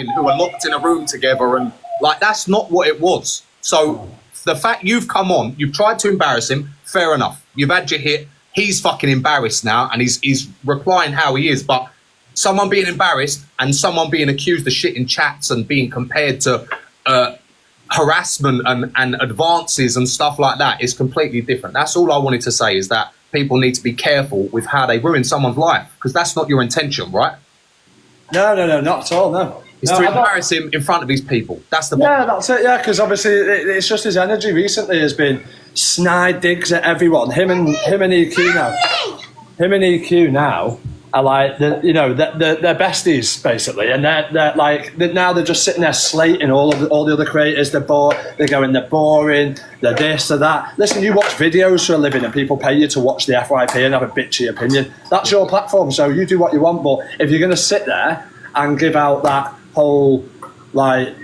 happening who are locked in a room together, and like that's not what it was. So the fact you've come on, you've tried to embarrass him, fair enough. You've had your hit. He's fucking embarrassed now, and he's replying how he is. But someone being embarrassed and someone being accused of shit in chats and being compared to harassment and advances and stuff like that is completely different. That's all I wanted to say, is that people need to be careful with how they ruin someone's life, because that's not your intention, right? No, not at all, no. It's to embarrass him in front of these people. That's the point. Yeah, that's it, yeah, because obviously it's just his energy recently has been snide digs at everyone. Him and EQ now are like, they're besties, basically, and they're like, now they're just sitting there slating all the other creators. They're going, they're boring, they're this, they're that. Listen, you watch videos for a living and people pay you to watch the FYP and have a bitchy opinion. That's your platform, so you do what you want. But if you're going to sit there and give out that whole, like,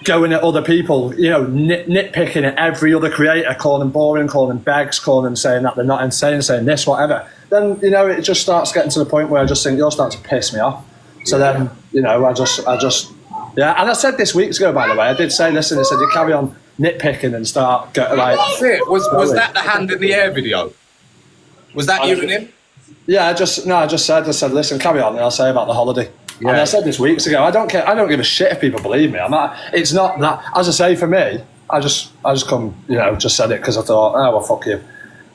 going at other people, nitpicking at every other creator, calling them boring, calling them begs, calling them saying that they're not insane, saying this, whatever, then, it just starts getting to the point where I just think you're starting to piss me off. So then, I just, yeah. And I said this weeks ago, by the way, I did say, listen, I said, you carry on nitpicking and start, like... That's it. Was that the hand in the air video? Was that you and him? Yeah, I just said, listen, carry on, and I'll say about the holiday. Yeah. And I said this weeks ago, I don't care. I don't give a shit if people believe me. It's not that. As I say, for me, I just come, just said it because I thought, oh well, fuck you.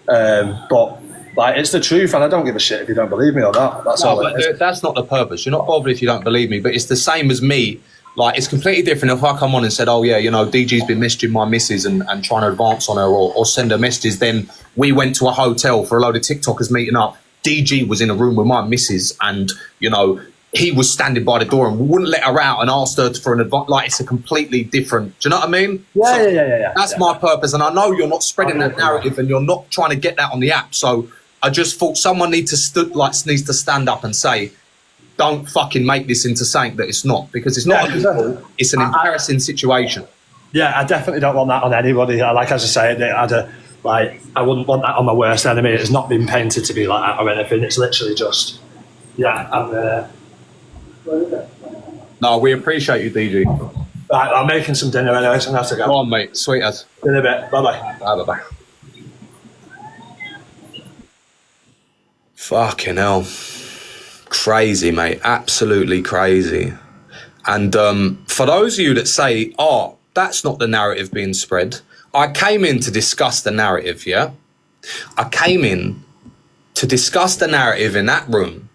But like, it's the truth, and I don't give a shit if you don't believe me or not. That's all. But that's not the purpose. You're not bothered if you don't believe me. But it's the same as me. Like, it's completely different if I come on and said, oh yeah, DG's been messaging my missus and trying to advance on her or send her messages. Then we went to a hotel for a load of TikTokers meeting up. DG was in a room with my missus, and he was standing by the door and wouldn't let her out and asked her for an advice. Like, it's a completely different... Do you know what I mean? Yeah. That's my purpose. And I know you're not spreading that narrative and you're not trying to get that on the app. So I just thought someone needs to stand up and say, don't fucking make this into something that it's not. Because it's not illegal. It's an embarrassing situation. Yeah, I definitely don't want that on anybody. Like, as I say, I wouldn't want that on my worst enemy. It's not been painted to be like that or anything. It's literally just... Yeah, No, we appreciate you, DG. Right, I'm making some dinner anyway, so I have to go. Go on, mate. Sweet as. In a bit. Bye-bye. Bye-bye. Fucking hell. Crazy, mate. Absolutely crazy. And for those of you that say, oh, that's not the narrative being spread, I came in to discuss the narrative, yeah? I came in to discuss the narrative in that room.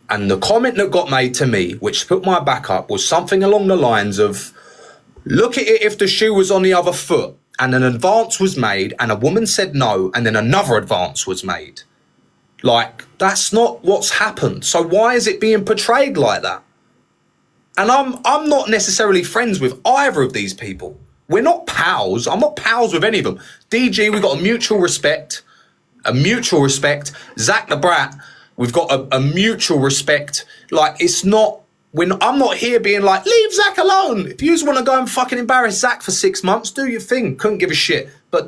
And the comment that got made to me, which put my back up, was something along the lines of, look at it if the shoe was on the other foot and an advance was made and a woman said no and then another advance was made. Like, that's not what's happened. So why is it being portrayed like that? And I'm not necessarily friends with either of these people. We're not pals. I'm not pals with any of them. DG, we've got a mutual respect. Zach the Brat, we've got a mutual respect. Like, it's not, I'm not here being like, leave Zach alone. If you just want to go and fucking embarrass Zach for 6 months, do your thing. Couldn't give a shit. But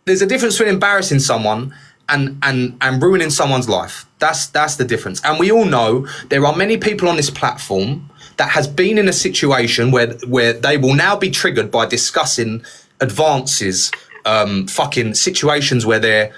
there's a difference between embarrassing someone and ruining someone's life. That's the difference. And we all know there are many people on this platform that has been in a situation where they will now be triggered by discussing advances, fucking situations where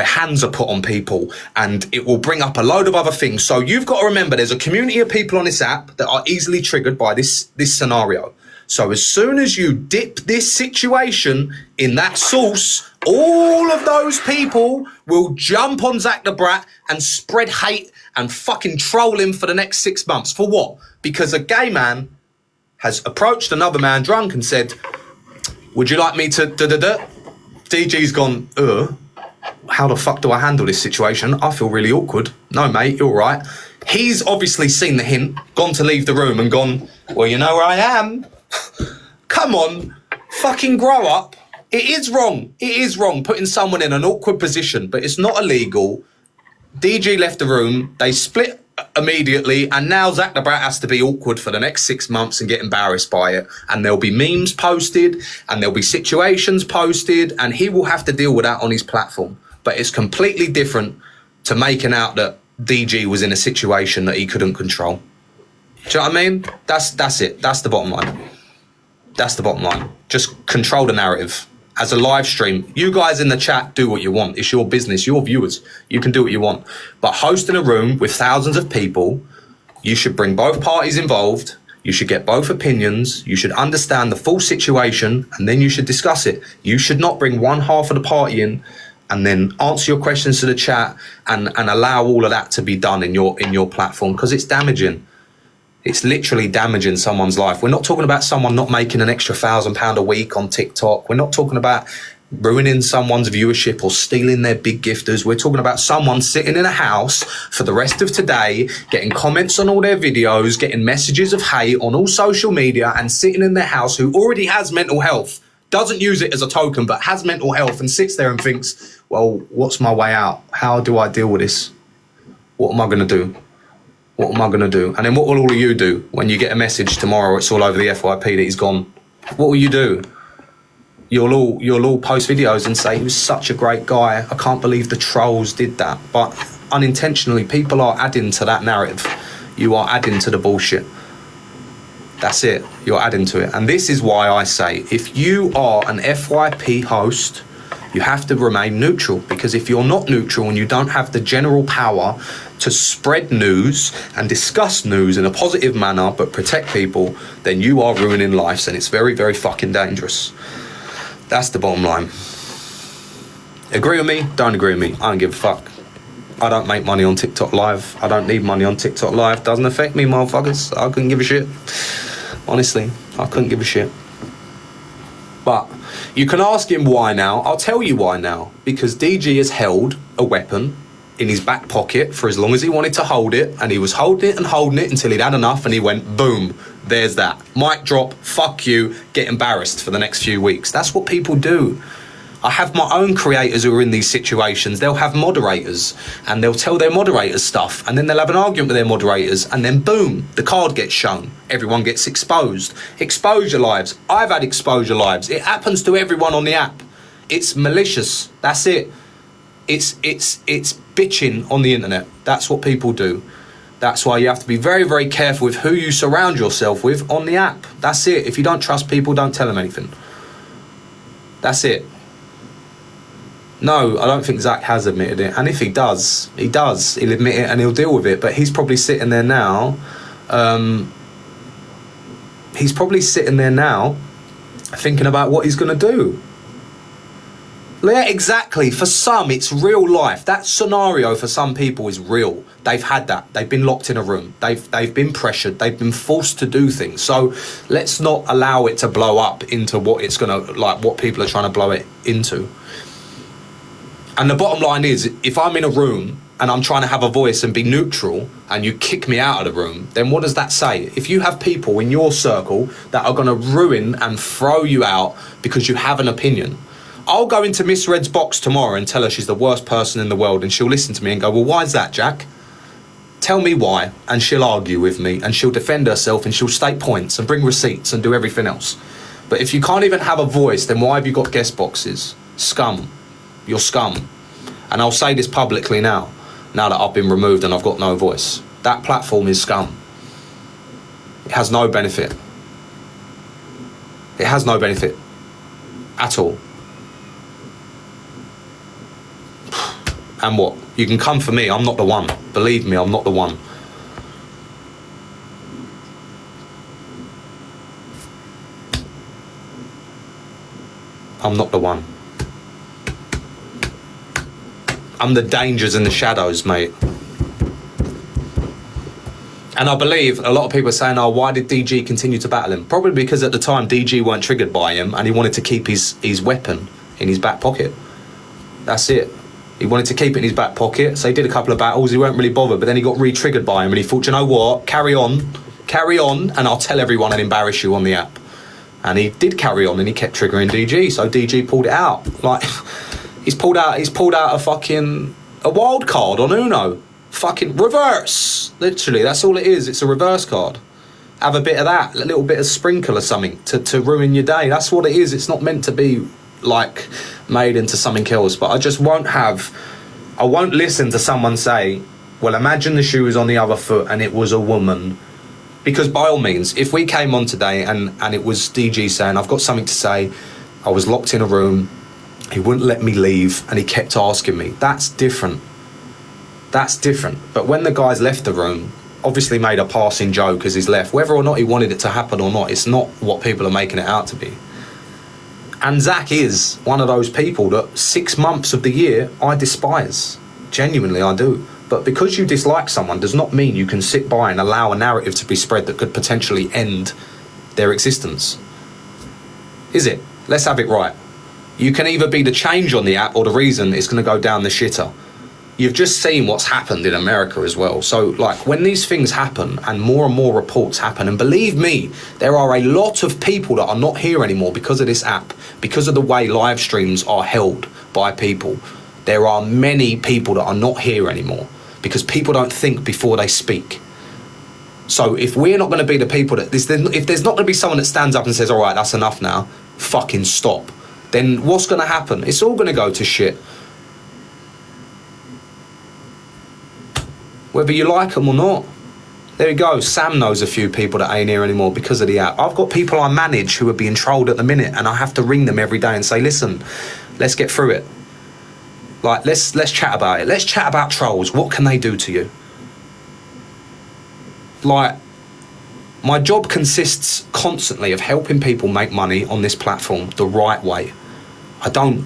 hands are put on people, and it will bring up a load of other things. So you've got to remember there's a community of people on this app that are easily triggered by this scenario. So as soon as you dip this situation in that sauce, all of those people will jump on Zach the Brat and spread hate and fucking troll him for the next 6 months. For what? Because a gay man has approached another man drunk and said, would you like me to da-da-da? DG's gone, how the fuck do I handle this situation? I feel really awkward. No, mate, you're all right. He's obviously seen the hint, gone to leave the room and gone, well, you know where I am. Come on, fucking grow up. It is wrong. It is wrong putting someone in an awkward position, but it's not illegal. DG left the room. They split immediately, and now Zach the Brat has to be awkward for the next 6 months and get embarrassed by it. And there'll be memes posted, and there'll be situations posted, and he will have to deal with that on his platform. But it's completely different to making out that DG was in a situation that he couldn't control. Do you know what I mean? That's it. That's the bottom line. That's the bottom line. Just control the narrative. As a live stream, you guys in the chat do what you want. It's your business, your viewers. You can do what you want. But hosting a room with thousands of people, you should bring both parties involved. You should get both opinions. You should understand the full situation, and then you should discuss it. You should not bring one half of the party in and then answer your questions to the chat and allow all of that to be done in your platform, because it's damaging. It's literally damaging someone's life. We're not talking about someone not making an extra £1,000 a week on TikTok. We're not talking about ruining someone's viewership or stealing their big gifters. We're talking about someone sitting in a house for the rest of today, getting comments on all their videos, getting messages of hate on all social media, and sitting in their house who already has mental health, doesn't use it as a token, but has mental health, and sits there and thinks, well, what's my way out? How do I deal with this? What am I going to do? What am I going to do? And then what will all of you do when you get a message tomorrow, it's all over the FYP that he's gone? What will you do? You'll all post videos and say, he was such a great guy. I can't believe the trolls did that. But unintentionally, people are adding to that narrative. You are adding to the bullshit. That's it. You're adding to it. And this is why I say, if you are an FYP host, you have to remain neutral, because if you're not neutral and you don't have the general power to spread news and discuss news in a positive manner but protect people, then you are ruining lives, and it's very, very fucking dangerous. That's the bottom line. Agree with me? Don't agree with me. I don't give a fuck. I don't make money on TikTok Live. I don't need money on TikTok Live. Doesn't affect me, motherfuckers. I couldn't give a shit. Honestly, I couldn't give a shit. But you can ask him why now. I'll tell you why now. Because DG has held a weapon in his back pocket for as long as he wanted to hold it, and he was holding it and holding it until he'd had enough, and he went, boom, there's that. Mic drop, fuck you, get embarrassed for the next few weeks. That's what people do. I have my own creators who are in these situations. They'll have moderators, and they'll tell their moderators stuff, and then they'll have an argument with their moderators, and then boom, the card gets shown. Everyone gets exposed. Exposure lives. I've had exposure lives. It happens to everyone on the app. It's malicious. That's it. It's bitching on the internet. That's what people do. That's why you have to be very, very careful with who you surround yourself with on the app. That's it. If you don't trust people, don't tell them anything. That's it. No, I don't think Zach has admitted it. And if he does, he'll admit it and he'll deal with it. But he's probably sitting there now. Thinking about what he's going to do. Yeah, exactly. For some, it's real life. That scenario for some people is real. They've had that. They've been locked in a room. They've been pressured. They've been forced to do things. So let's not allow it to blow up into what it's going to, like, what people are trying to blow it into. And the bottom line is, if I'm in a room and I'm trying to have a voice and be neutral, and you kick me out of the room, then what does that say? If you have people in your circle that are going to ruin and throw you out because you have an opinion, I'll go into Miss Red's box tomorrow and tell her she's the worst person in the world, and she'll listen to me and go, well, why is that, Jack? Tell me why. And she'll argue with me, and she'll defend herself, and she'll state points and bring receipts and do everything else. But if you can't even have a voice, then why have you got guest boxes? Scum. You're scum. And I'll say this publicly now that I've been removed and I've got no voice. That platform is scum. It has no benefit. It has no benefit at all. And what? You can come for me, I'm not the one. Believe me, I'm not the one. I'm not the one. I'm the dangers in the shadows, mate. And I believe a lot of people are saying, oh, why did DG continue to battle him? Probably because at the time DG weren't triggered by him, and he wanted to keep his weapon in his back pocket. That's it. He wanted to keep it in his back pocket, so he did a couple of battles. He weren't really bothered, but then he got re-triggered by him, and he thought, you know what, carry on, and I'll tell everyone and embarrass you on the app. And he did carry on, and he kept triggering DG, so DG pulled it out. Like, he's pulled out a wild card on Uno. Fucking reverse. Literally, that's all it is. It's a reverse card. Have a bit of that, a little bit of sprinkle or something to ruin your day. That's what it is. It's not meant to be like made into something else. But I won't listen to someone say, well, imagine the shoe was on the other foot and it was a woman Because by all means, if we came on today and it was DG saying, I've got something to say, I was locked in a room, he wouldn't let me leave, and he kept asking me, that's different. That's different. But when the guy's left the room, obviously made a passing joke as he's left, whether or not he wanted it to happen or not, it's not what people are making it out to be. And Zach is one of those people that 6 months of the year I despise. Genuinely, I do. But because you dislike someone does not mean you can sit by and allow a narrative to be spread that could potentially end their existence. Is it? Let's have it right. You can either be the change on the app or the reason it's going to go down the shitter. You've just seen what's happened in America as well. So, like, when these things happen and more reports happen, and believe me, there are a lot of people that are not here anymore because of this app, because of the way live streams are held by people. There are many people that are not here anymore because people don't think before they speak. So if we're not going to be the people that if there's not going to be someone that stands up and says, all right, that's enough now, fucking stop, then what's going to happen? It's all going to go to shit. Whether you like them or not. There you go. Sam knows a few people that ain't here anymore because of the app. I've got people I manage who are being trolled at the minute, and I have to ring them every day and say, listen, let's get through it. Like, let's chat about it. Let's chat about trolls. What can they do to you? Like, my job consists constantly of helping people make money on this platform the right way. I don't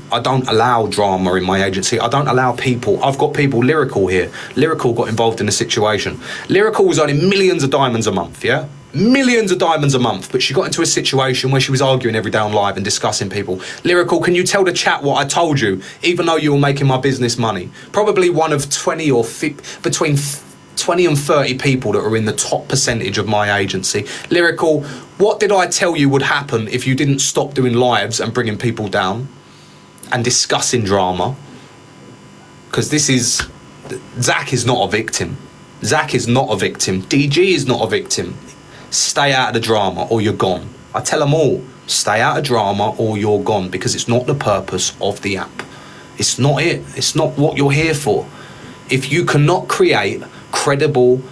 allow drama in my agency. I don't allow people. I've got people, Lyrical here. Lyrical got involved in a situation. Lyrical was earning millions of diamonds a month, yeah? Millions of diamonds a month, but she got into a situation where she was arguing every day on live and discussing people. Lyrical, can you tell the chat what I told you, even though you were making my business money? Probably one of 20 or between 20 and 30 people that are in the top percentage of my agency. Lyrical, what did I tell you would happen if you didn't stop doing lives and bringing people down and discussing drama? Because Zach is not a victim. Zach is not a victim. DG is not a victim. Stay out of the drama or you're gone. I tell them all, stay out of drama or you're gone, because it's not the purpose of the app. It's not it. It's not what you're here for. If you cannot create credible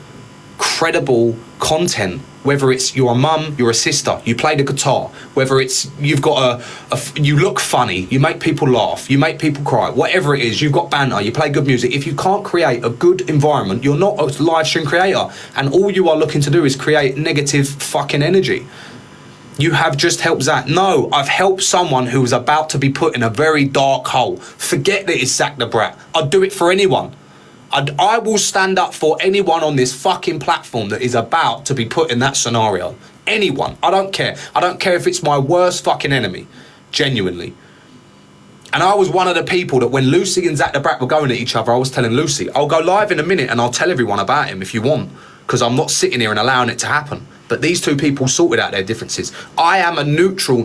content, whether it's you're a mum, you're a sister, you play the guitar, whether it's you've got you look funny, you make people laugh, you make people cry, whatever it is, you've got banter, you play good music. If you can't create a good environment, you're not a live stream creator, and all you are looking to do is create negative fucking energy. You have just helped Zach. No, I've helped someone who was about to be put in a very dark hole. Forget that it's Zach the Brat. I'd do it for anyone. I will stand up for anyone on this fucking platform that is about to be put in that scenario. Anyone. I don't care. I don't care if it's my worst fucking enemy. Genuinely. And I was one of the people that when Lucy and Zach the Brat were going at each other, I was telling Lucy, I'll go live in a minute and I'll tell everyone about him if you want, because I'm not sitting here and allowing it to happen. But these two people sorted out their differences. I am a neutral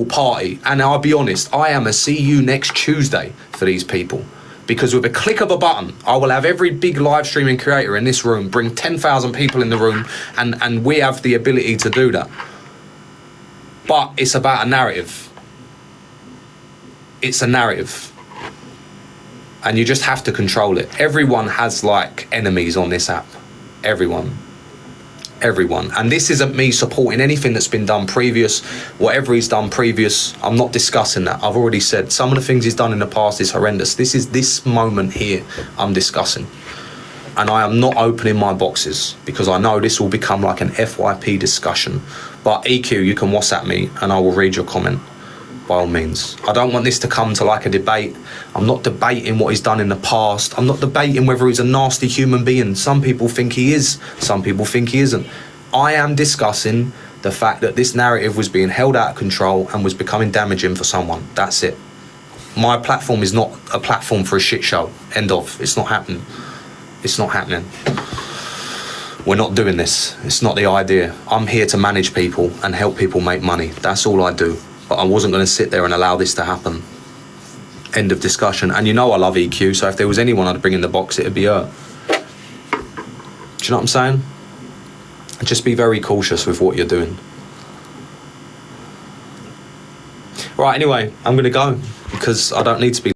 party. And I'll be honest, I am a see you next Tuesday for these people. Because with a click of a button, I will have every big live streaming creator in this room, bring 10,000 people in the room, and we have the ability to do that. But it's about a narrative. It's a narrative. And you just have to control it. Everyone has, like, enemies on this app. Everyone. And this isn't me supporting anything that's been done previous. Whatever he's done previous, I'm not discussing that. I've already said some of the things he's done in the past is horrendous. This is this moment here I'm discussing, and I am not opening my boxes because I know this will become like an FYP discussion. But EQ, you can WhatsApp me and I will read your comment by all means. I don't want this to come to like a debate. I'm not debating what he's done in the past. I'm not debating whether he's a nasty human being. Some people think he is, some people think he isn't. I am discussing the fact that this narrative was being held out of control and was becoming damaging for someone. That's it. My platform is not a platform for a shit show. End of. It's not happening. It's not happening. We're not doing this. It's not the idea. I'm here to manage people and help people make money. That's all I do. But I wasn't going to sit there and allow this to happen. End of discussion. And you know I love EQ, so if there was anyone I'd bring in the box, it'd be her. Do you know what I'm saying? Just be very cautious with what you're doing. Right, anyway, I'm going to go because I don't need to be